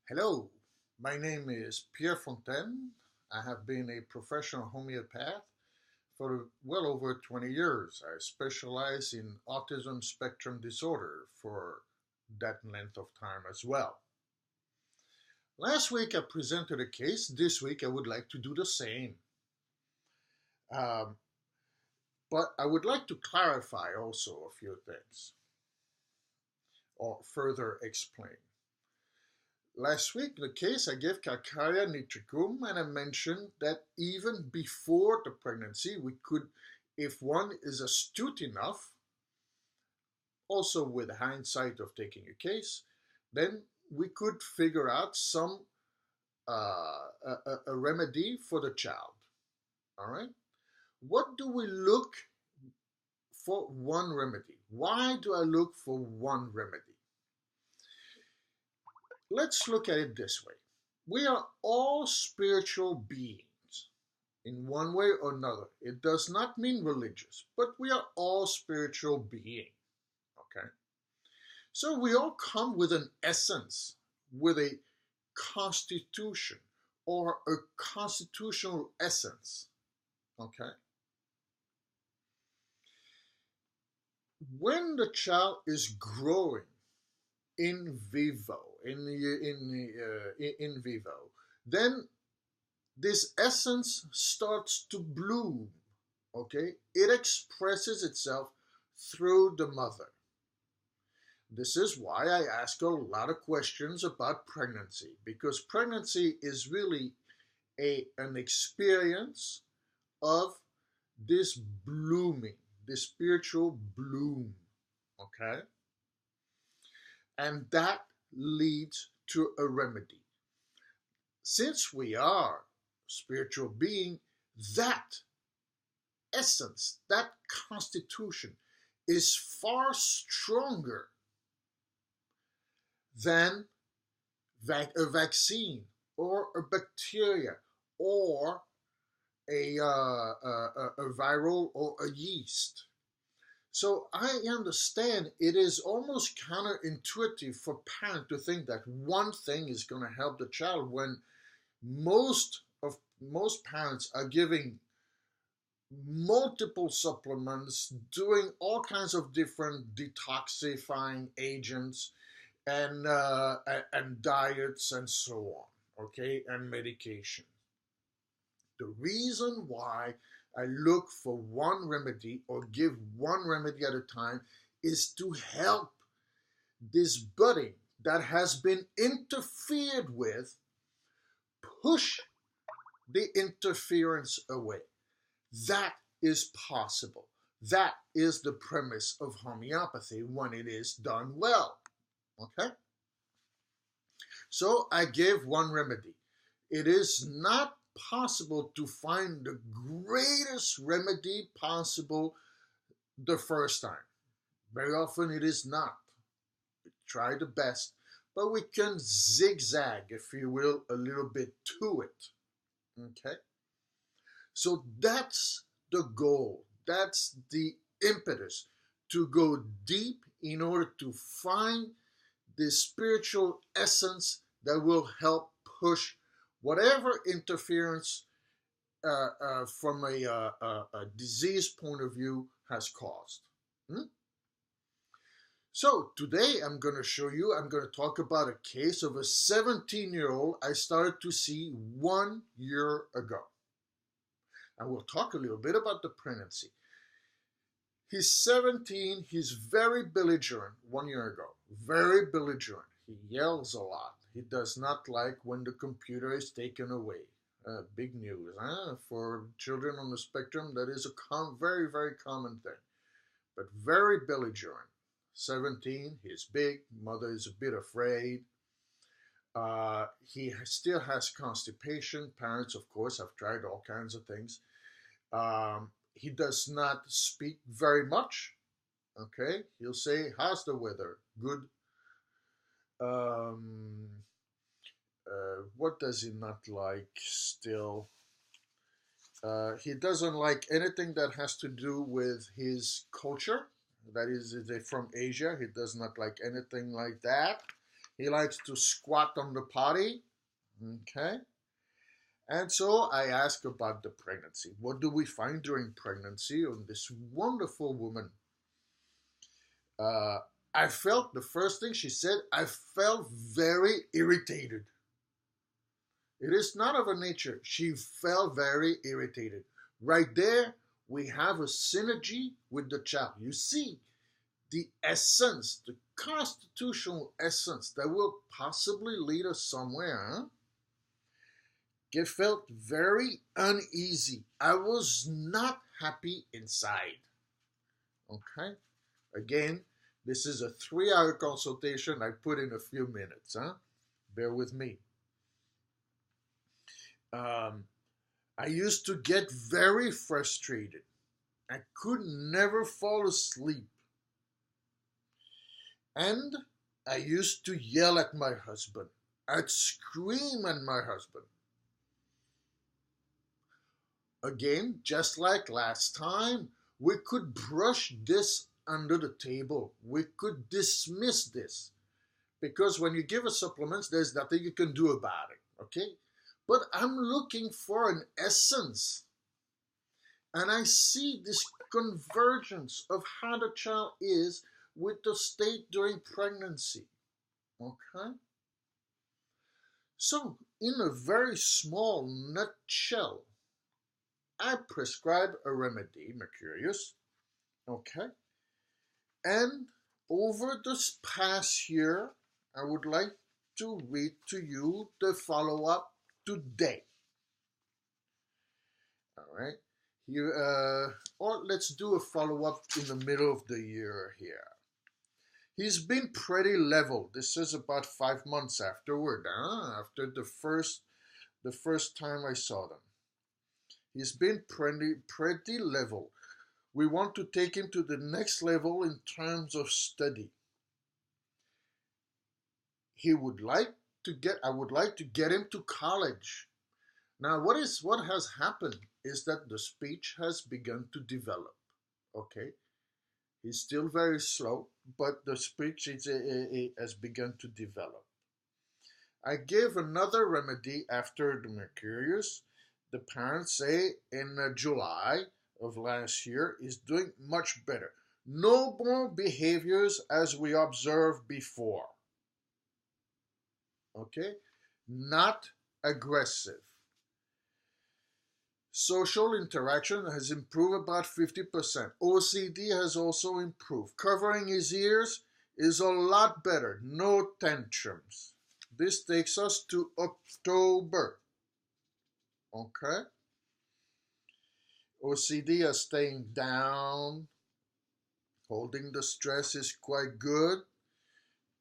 Hello, my name is Pierre Fontaine. I have been a professional homeopath for well over 20 years. I specialize in autism spectrum disorder for that length of time as well. Last week I presented a case. This week I would like to do the same. Um, but I would like to clarify also a few things or further explain. Last week, the case I gave Calcarea nitricum, and I mentioned that even before the pregnancy, we could, if one is astute enough, also with hindsight of taking a case, then we could figure out some a remedy for the child. All right. What do we look for one remedy? Why do I look for one remedy? Let's look at it this way. We are all spiritual beings in one way or another. It does not mean religious, but we are all spiritual beings. Okay? So we all come with an essence, with a constitution or a constitutional essence. Okay? When the child is growing in vivo, in vivo, then this essence starts to bloom. Okay, it expresses itself through the mother. This is why I ask a lot of questions about pregnancy, because pregnancy is really an experience of this blooming, this spiritual bloom. Okay, and that leads to a remedy. Since we are spiritual being, that essence, that constitution is far stronger than a vaccine or a bacteria or a viral or a yeast. So I understand it is almost counterintuitive for parents to think that one thing is going to help the child when most parents are giving multiple supplements, doing all kinds of different detoxifying agents and diets and so on, okay, and medication. The reason why I look for one remedy or give one remedy at a time is to help this budding that has been interfered with push the interference away. That is possible. That is the premise of homeopathy when it is done well. Okay? So I gave one remedy. It is not possible to find the greatest remedy possible the first time. Very often it is not. We try the best, but we can zigzag, if you will, a little bit to it. Okay? So that's the goal. That's the impetus to go deep in order to find the spiritual essence that will help push whatever interference from a disease point of view has caused. So today I'm going to talk about a case of a 17-year-old I started to see 1 year ago. And we'll talk a little bit about the pregnancy. He's 17, he's very belligerent 1 year ago, very belligerent. He yells a lot. He does not like when the computer is taken away. Big news, huh? For children on the spectrum, that is a very, very common thing. But very belligerent. 17, he's big, mother is a bit afraid. He still has constipation. Parents, of course, have tried all kinds of things. He does not speak very much. Okay, he'll say, "How's the weather? Good." What does he not like still? He doesn't like anything that has to do with his culture. That is, they're from Asia. He does not like anything like that. He likes to squat on the potty. Okay. And so I asked about the pregnancy. What do we find during pregnancy on this wonderful woman? I felt, the first thing she said, I felt very irritated. It is not of her nature. She felt very irritated. Right there, we have a synergy with the child. You see, the essence, the constitutional essence that will possibly lead us somewhere, huh? It felt very uneasy. I was not happy inside. Okay? Again, this is a 3-hour consultation I put in a few minutes, huh? Bear with me. I used to get very frustrated. I could never fall asleep. And I used to yell at my husband. I'd scream at my husband. Again, just like last time, we could brush this under the table. We could dismiss this. Because when you give us supplements, there's nothing you can do about it, okay? But I'm looking for an essence. And I see this convergence of how the child is with the state during pregnancy, okay? So, in a very small nutshell, I prescribe a remedy, Mercurius, okay? And over this past year, I would like to read to you the follow-up today. All right? Or let's do a follow-up in the middle of the year here. He's been pretty level. This is about 5 months afterward, after the first time I saw them. He's been pretty level. We want to take him to the next level in terms of study. I would like to get him to college. Now, what has happened is that the speech has begun to develop. Okay, he's still very slow, but the speech has begun to develop. I gave another remedy after the Mercurius. The parents say in July of last year is doing much better. No more behaviors as we observed before. Okay, not aggressive. Social interaction has improved about 50%. OCD has also improved. Covering his ears is a lot better. No tantrums. This takes us to October. Okay. OCD is staying down. Holding the stress is quite good.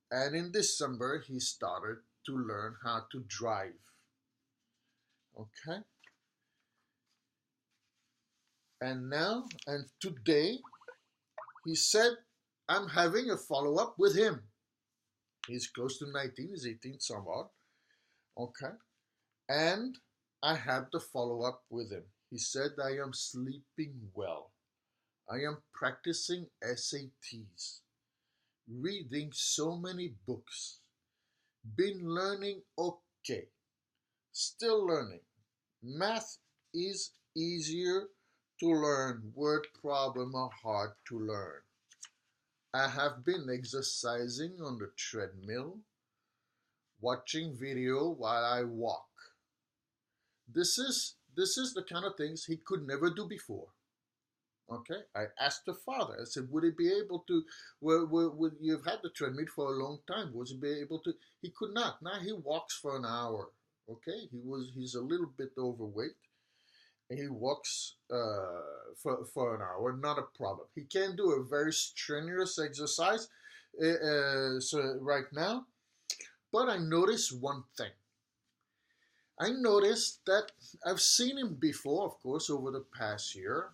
And in December, he started to learn how to drive. Okay. And today, he said, I'm having a follow-up with him. He's close to 19, he's 18 somewhat. Okay. And I had the follow-up with him. He said, I am sleeping well. I am practicing SATs. Reading so many books. Been learning okay. Still learning. Math is easier to learn. Word problem are hard to learn. I have been exercising on the treadmill, watching video while I walk. This is the kind of things he could never do before. Okay, I asked the father. I said, "Would he be able to? Would you've had the treadmill for a long time? Was he be able to?" He could not. Now he walks for an hour. Okay, he's a little bit overweight. And he walks for an hour, not a problem. He can do a very strenuous exercise so right now, but I noticed one thing. I noticed that I've seen him before, of course, over the past year,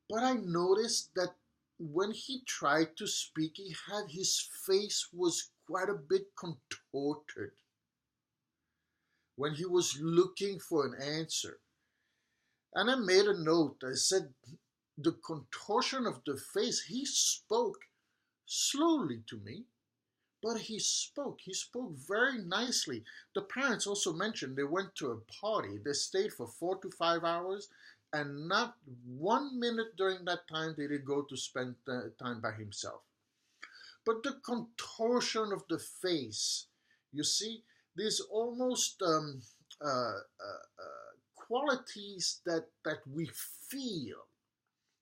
but I noticed that when he tried to speak, his face was quite a bit contorted when he was looking for an answer. And I made a note. I said, the contortion of the face, he spoke slowly to me, But he spoke very nicely. The parents also mentioned they went to a party. They stayed for 4 to 5 hours, and not 1 minute during that time did he go to spend time by himself. But the contortion of the face, you see, there's almost qualities that we feel.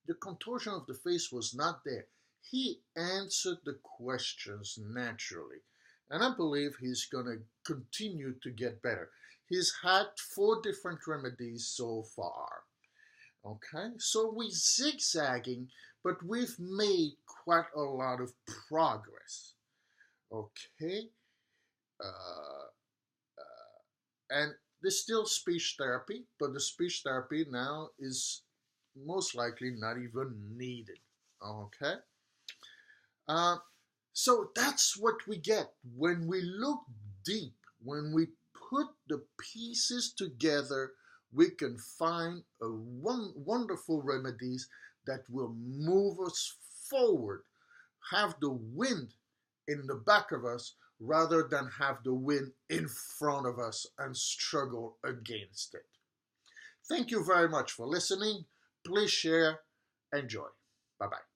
The contortion of the face was not there. He answered the questions naturally. And I believe he's going to continue to get better. He's had 4 different remedies so far. Okay, so we're zigzagging, but we've made quite a lot of progress. Okay, uh, and there's still speech therapy, but the speech therapy now is most likely not even needed. Okay, uh, so that's what we get when we look deep, when we put the pieces together. We can find wonderful remedies that will move us forward, have the wind in the back of us rather than have the wind in front of us and struggle against it. Thank you very much for listening. Please share. Enjoy. Bye bye.